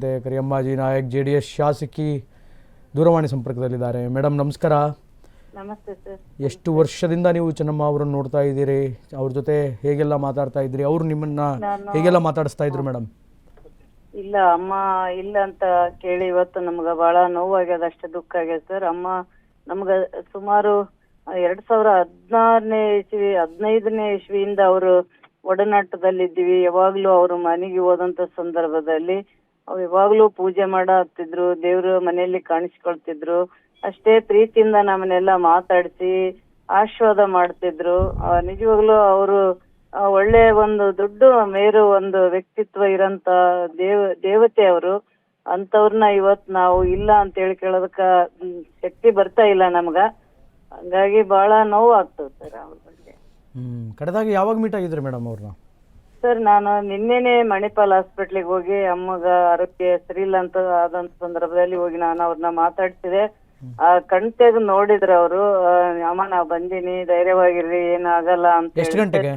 ಕರಿಯಮ್ಮಾಜಿ Nayak JDS ಶಾಸಕಿ ದೂರವಾಣಿ ಸಂಪರ್ಕದಲ್ಲಿದ್ದಾರೆ. ಮೇಡಮ್ ನಮಸ್ಕಾರ. ನಮಸ್ತೆ ಸರ್. ಎಷ್ಟು ವರ್ಷದಿಂದ ನೀವು ಚೆನ್ನಮ್ಮ ಅವರನ್ನು ನೋಡ್ತಾ ಇದ್ದೀರಿ? ಅವ್ರ ಜೊತೆ ಹೇಗೆಲ್ಲ ಮಾತಾಡ್ತಾ ಇದ್ರಿ? ಅವರು ನಿಮ್ಮನ್ನ ಹೇಗೆಲ್ಲ ಮಾತಾಡಿಸ್ತಾ ಇದ್ರು ಮೇಡಮ್? ಇಲ್ಲ, ಅಮ್ಮ ಇಲ್ಲ ಅಂತ ಕೇಳಿ ಇವತ್ತು ನಮ್ಗೆ ಬಹಳ ನೋವಾಗ್ಯದ, ಅಷ್ಟೇ ದುಃಖ ಆಗ್ಯದ ಸರ್. ಅಮ್ಮ ನಮ್ಗ ಸುಮಾರು 2016ನೇ ಇಸ್ವಿ 15ನೇ ಇಸ್ವಿಯಿಂದ ಅವರು ಒಡನಾಟದಲ್ಲಿದ್ದೀವಿ. ಯಾವಾಗ್ಲೂ ಅವರು ಮನೆಗೆ ಹೋದಂತ ಸಂದರ್ಭದಲ್ಲಿ ಅವ್ರು ಯಾವಾಗ್ಲೂ ಪೂಜೆ ಮಾಡತ್ತಿದ್ರು, ದೇವ್ರ ಮನೆಯಲ್ಲಿ ಕಾಣಿಸ್ಕೊಳ್ತಿದ್ರು. ಅಷ್ಟೇ ಪ್ರೀತಿಯಿಂದ ನಮ್ಮನ್ನೆಲ್ಲ ಮಾತಾಡಿಸಿ ಆಶೀರ್ವಾದ ಮಾಡ್ತಿದ್ರು. ನಿಜವಾಗ್ಲೂ ಅವರು ಒಳ್ಳೆ ಒಂದು ದೊಡ್ಡ ಮೇರು ಒಂದು ವ್ಯಕ್ತಿತ್ವ ಇರಂತ ದೇವತೆ ಅವರು. ಅಂತವ್ರನ್ನ ಇವತ್ ನಾವು ಇಲ್ಲ ಅಂತ ಹೇಳಿ ಕೇಳೋದಕ್ಕ ಶಕ್ತಿ ಬರ್ತಾ ಇಲ್ಲ ನಮ್ಗ. ಹಂಗಾಗಿ ಬಹಳ ನೋವು ಆಗ್ತದೆ ಸರ್ ಅವ್ರ ಬಗ್ಗೆ. ಕಡೆದಾಗಿ ಯಾವಾಗ ಮೀಟ್ ಆಗಿದ್ರಿ ಮೇಡಮ್ ಅವ್ರನ್ನ? ಸರ್ ನಾನು ನಿನ್ನೆನೆ ಮಣಿಪಾಲ್ ಹಾಸ್ಪಿಟ್ಲಿಗೆ ಹೋಗಿ ಅಮ್ಮಗ ಆರೋಗ್ಯ ಸರಿ ಇಲ್ಲ ಅಂತ ಆದಂತ ಸಂದರ್ಭದಲ್ಲಿ ಹೋಗಿ ನಾನು ಅವ್ರನ್ನ ಮಾತಾಡ್ಸಿದೆ. ಕಣ್ ತೆಗೆದು ನೋಡಿದ್ರ ಅವರು, ಅಮ್ಮ ನಾವ್ ಬಂದೀನಿ, ಧೈರ್ಯವಾಗಿರ್ರಿ, ಏನಾಗಲ್ಲ ಅಂತ. ಎಷ್ಟು ಗಂಟೆಗೆ?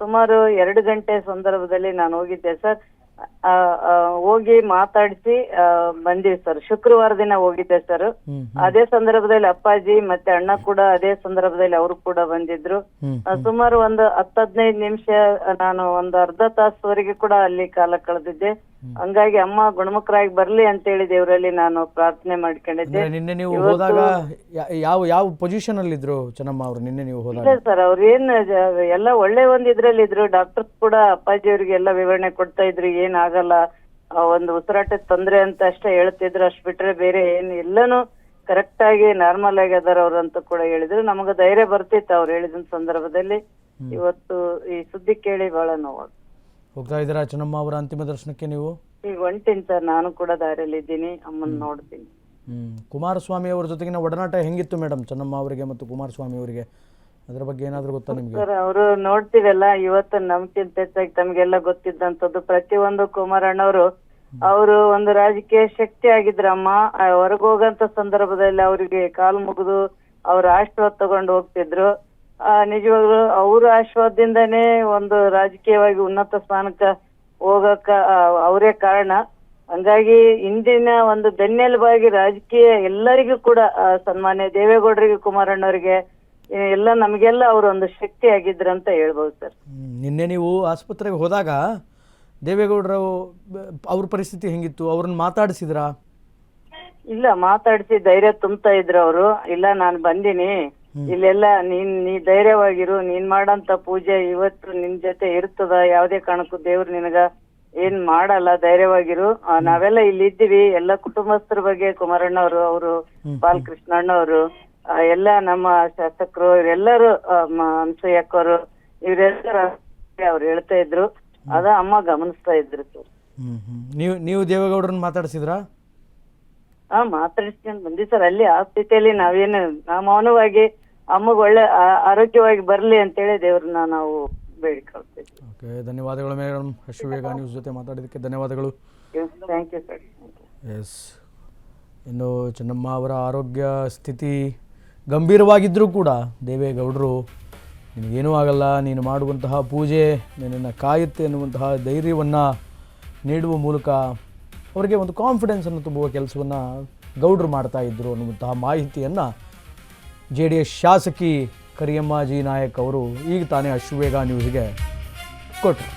ಸುಮಾರು 2 ಗಂಟೆ ಸಂದರ್ಭದಲ್ಲಿ ನಾನು ಹೋಗಿದ್ದೆ ಸರ್. ಹೋಗಿ ಮಾತಾಡಿಸಿ ಬಂದಿವಿ ಸರ್. ಶುಕ್ರವಾರ ದಿನ ಹೋಗಿದ್ದೆ ಸರ್. ಅದೇ ಸಂದರ್ಭದಲ್ಲಿ ಅಪ್ಪಾಜಿ ಮತ್ತೆ ಅಣ್ಣ ಕೂಡ ಅದೇ ಸಂದರ್ಭದಲ್ಲಿ ಅವರು ಕೂಡ ಬಂದಿದ್ರು. ಸುಮಾರು ಒಂದು 10-15 ನಿಮಿಷ ನಾನು ಒಂದು ಅರ್ಧ ತಾಸುವರೆಗೆ ಕೂಡ ಅಲ್ಲಿ ಕಾಲ ಕಳೆದಿದ್ದೆ. ಹಂಗಾಗಿ ಅಮ್ಮ ಗುಣಮುಖರಾಗಿ ಬರ್ಲಿ ಅಂತ ಹೇಳಿ ದೇವರಲ್ಲಿ ನಾನು ಪ್ರಾರ್ಥನೆ ಮಾಡ್ಕೊಂಡಿದ್ದೆ. ನಿನ್ನೆ ನೀವು ಹೋದಾಗ ಯಾವ ಪೊಸಿಷನ್ ಅಲ್ಲಿ ಇದ್ರು ಚೆನ್ನಮ್ಮ ಅವರು? ನಿನ್ನೆ ನೀವು ಹೋದಾಗ ಇಲ್ಲ ಸರ್, ಅವ್ರ ಏನ್ ಎಲ್ಲ ಒಳ್ಳೆ ಒಂದ್ ಇದ್ರಲ್ಲಿ ಇದ್ರು. ಡಾಕ್ಟರ್ಸ್ ಕೂಡ ಅಪ್ಪಾಜಿ ಅವ್ರಿಗೆ ಎಲ್ಲ ವಿವರಣೆ ಕೊಡ್ತಾ ಇದ್ರು, ಏನ್ ಆಗಲ್ಲ, ಒಂದು ಉಸಿರಾಟದ ತೊಂದ್ರೆ ಅಂತ ಅಷ್ಟೇ ಹೇಳ್ತಿದ್ರು. ಅಷ್ಟ್ ಬಿಟ್ರೆ ಬೇರೆ ಏನ್ ಎಲ್ಲಾನು ಕರೆಕ್ಟ್ ಆಗಿ ನಾರ್ಮಲ್ ಆಗಿ ಅದಾರ ಅವ್ರು ಅಂತ ಕೂಡ ಹೇಳಿದ್ರು. ನಮಗ ಧೈರ್ಯ ಬರ್ತಿತ್ತು ಅವ್ರು ಹೇಳಿದ ಸಂದರ್ಭದಲ್ಲಿ. ಇವತ್ತು ಈ ಸುದ್ದಿ ಕೇಳಿ ಬಹಳ ನೋವಾಗ. ಹೋಗ್ತಾ ಇದ್ದೀರಾ ಚೆನ್ನಮ್ಮ ಅವರ ಅಂತಿಮ ದರ್ಶನಕ್ಕೆ ನೀವು? ಈಗ ಹೊಂಟೀನಿ ಸರ್, ನಾನು ಕೂಡ ದಾರಿಯಲ್ಲಿ ಇದ್ದೀನಿ, ಅಮ್ಮನ್ ನೋಡ್ತೀನಿ. ಕುಮಾರಸ್ವಾಮಿ ಅವ್ರ ಜೊತೆಗಿನ ಒಡನಾಟ ಹೆಂಗಿತ್ತು ಮೇಡಮ್ ಚೆನ್ನಮ್ಮ ಅವರಿಗೆ ಮತ್ತು ಕುಮಾರಸ್ವಾಮಿ ಅವರಿಗೆ? ಅದ್ರ ಬಗ್ಗೆ ಏನಾದ್ರು ಗೊತ್ತಾ ನಿಮ್ಗೆ? ಸರ್ ಅವರು ನೋಡ್ತೀವಲ್ಲ, ಇವತ್ತು ನಮ್ಗಿಂತ ಹೆಚ್ಚಾಗಿ ತಮ್ಗೆಲ್ಲ ಗೊತ್ತಿದ್ದಂಥದ್ದು ಪ್ರತಿಯೊಂದು ಕುಮಾರಣ್ಣವರು ಅವರು ಒಂದು ರಾಜಕೀಯ ಶಕ್ತಿ ಆಗಿದ್ರಮ್ಮ. ಹೊರಗೋಗಂತ ಸಂದರ್ಭದಲ್ಲಿ ಅವರಿಗೆ ಕಾಲು ಮುಗಿದು ಅವ್ರ ಆಶೀರ್ವಾದ ತಗೊಂಡು ಹೋಗ್ತಿದ್ರು. ನಿಜವಾಗ್ಲೂ ಅವ್ರ ಆಶೀರ್ವಾದದಿಂದಾನೇ ಒಂದು ರಾಜಕೀಯವಾಗಿ ಉನ್ನತ ಸ್ಥಾನಕ್ಕ ಹೋಗಕ್ಕ ಅವರೇ ಕಾರಣ. ಹಂಗಾಗಿ ಇಂದಿನ ಒಂದು ಬೆನ್ನೆಲುಬಾಗಿ ರಾಜಕೀಯ ಎಲ್ಲರಿಗೂ ಕೂಡ ಸನ್ಮಾನ್ಯ ದೇವೇಗೌಡರಿಗೆ, ಕುಮಾರಣ್ಣವರಿಗೆ ಎಲ್ಲ ನಮಗೆಲ್ಲ ಅವರು ಒಂದು ಶಕ್ತಿ ಆಗಿದ್ರು ಅಂತ ಹೇಳ್ಬೋದು ಸರ್. ನಿನ್ನೆ ನೀವು ಆಸ್ಪತ್ರೆಗೆ ಹೋದಾಗ ದೇವೇಗೌಡರು ಅವ್ರ ಪರಿಸ್ಥಿತಿ ಹೆಂಗಿತ್ತು? ಅವ್ರನ್ನ ಮಾತಾಡಿಸಿದ್ರಾ? ಇಲ್ಲ, ಮಾತಾಡಿಸಿ ಧೈರ್ಯ ತುಂಬ್ತಾ ಇದ್ರು ಅವರು. ಇಲ್ಲ ನಾನು ಬಂದಿನಿ, ಇಲ್ಲೆಲ್ಲ ನೀ ಧೈರ್ಯವಾಗಿರು, ನೀನ್ ಮಾಡಂತ ಪೂಜೆ ಇವತ್ತು ನಿನ್ ಜೊತೆ ಇರ್ತದ, ಯಾವ್ದೇ ಕಾರಣಕ್ಕೂ ದೇವ್ರು ನಿನಗ ಏನ್ ಮಾಡಲ್ಲ, ಧೈರ್ಯವಾಗಿರು, ನಾವೆಲ್ಲ ಇಲ್ಲಿ ಇದ್ದೀವಿ. ಎಲ್ಲ ಕುಟುಂಬಸ್ಥರ ಬಗ್ಗೆ ಕುಮಾರಣ್ಣವರು, ಅವರು ಬಾಲಕೃಷ್ಣಣ್ಣವರು, ಎಲ್ಲ ನಮ್ಮ ಶಾಸಕರು, ಇವರೆಲ್ಲರೂ ಅನ್ಸೂಯಕ್ಕವರು, ಇವರೆಲ್ಲರ ಅವ್ರು ಹೇಳ್ತಾ ಇದ್ರು. ಅದ ಅಮ್ಮ ಗಮನಿಸ್ತಾ ಇದ್ರು ಸರ್. ನೀವು ದೇವೇಗೌಡರನ್ನ ಮಾತಾಡಿಸಿದ್ರಾ? ಮಾತಾಡಿಸ್ಕೊಂಡ್ ಬಂದಿ ಸರ್. ಅಲ್ಲಿ ಆ ಸ್ಥಿತಿಯಲ್ಲಿ ನಾವೇನು ಮೌನವಾಗಿ ಅಮ್ಮಗ್ ಒಳ್ಳೆ ಆರೋಗ್ಯವಾಗಿ ಬರ್ಲಿ ಅಂತೇಳಿ ದೇವ್ರನ್ನ ನಾವು ಬೇಡಿಕೊಳ್ತೀವಿ. ಓಕೆ, ಧನ್ಯವಾದಗಳು ಮೇಡಮ್. ಅಶ್ವವೇಗ ನ್ಯೂಸ್ ಜೊತೆ ಮಾತಾಡಿದ್ದಕ್ಕೆ ಧನ್ಯವಾದಗಳು. Thank you sir. ಎಸ್, ಇನ್ನು ಚೆನ್ನಮ್ಮ ಅವರ ಆರೋಗ್ಯ ಸ್ಥಿತಿ ಗಂಭೀರವಾಗಿದ್ದರೂ ಕೂಡ ದೇವೇಗೌಡರು ನಿನಗೇನೂ ಆಗಲ್ಲ, ನೀನು ಮಾಡುವಂತಹ ಪೂಜೆ ನಿನ್ನನ್ನು ಕಾಯುತ್ತೆ ಎನ್ನುವಂತಹ ಧೈರ್ಯವನ್ನು ನೀಡುವ ಮೂಲಕ ಅವರಿಗೆ ಒಂದು ಕಾನ್ಫಿಡೆನ್ಸನ್ನು ತುಂಬುವ ಕೆಲಸವನ್ನು ಗೌಡರು ಮಾಡ್ತಾಯಿದ್ರು ಅನ್ನುವಂತಹ ಮಾಹಿತಿಯನ್ನು JDS ಶಾಸಕಿ ಕರಿಯಮ್ಮಾಜಿ ನಾಯಕ್ ಅವರು ಈಗ ತಾನೇ ಅಶ್ವವೇಗ ನ್ಯೂಸ್ಗೆ ಕೊಟ್ಟರು.